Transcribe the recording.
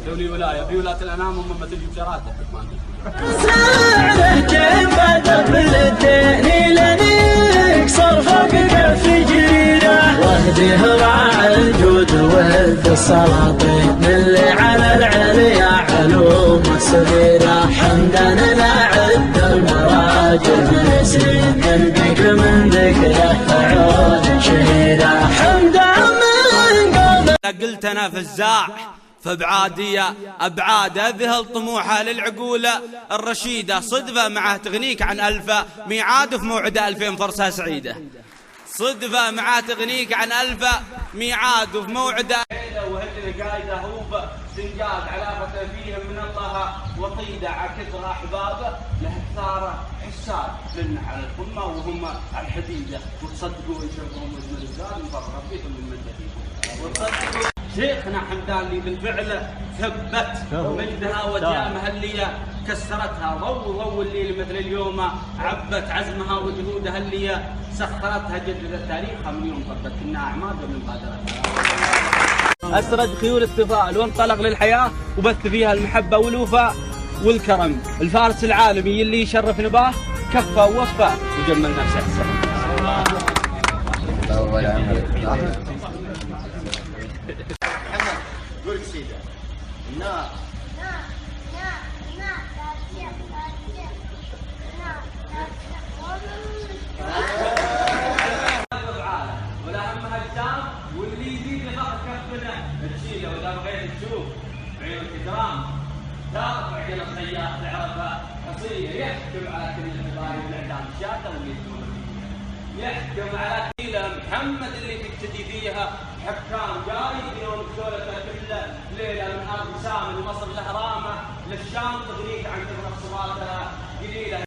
دولي ولاية في ولاة الأنام هم ما تجي بشراته سعره جنب دبل الدين لنكسر فوق كف جريره واهديه راع الجود ود السلاطين اللي على العليا علوم الصغيره حمدا لعد المراجل من سنين نلقيك من ذكره عود شهيره حمدا من قبل قلت انا فزاع فبعادية أبعاده ذهل طموحه للعقولة الرشيدة صدفة معه تغنيك عن ألفة ميعاد في موعده 2000 فرصة سعيدة صدفة معه تغنيك عن ألفة ميعاد في موعده وهدنا قايدة هوبة سنجاد علاقته فيهم من الله وطيدة عكسر أحبابه له ثارة حساب لنا على القمة وهم على الحديدة وتصدقوا يشربون من الزاد نفرغ فيهم من مدة وتصدقوا شيخنا حمدان اللي بالفعل ثبت مجدها وديامها اللي كسرتها ضو الليل مثل اليوم عبت عزمها وجهودها اللي سخرتها جدد تاريخها من يوم ضربت كنا اعماد ومن بادرتها اسرد خيول التفاؤل وانطلق للحياه وبث فيها المحبه والوفاء والكرم الفارس العالمي اللي يشرف نباه كفى ووفى وجمل نفسه قول سيدة النار ولا همها الدام واللي يزيد لفخر كفنا تشيله واذا بغيت تشوف عيون الكرام ترفع الى السياح تعرفها حصيه يحكم على كل الحبايب والاعلام شاته واللي يحكم على محمد اللي تبتدي فيها حكام جاي يوم سولته كله ليله من ارض سام لمصر الاهرامه للشام تغنيك عن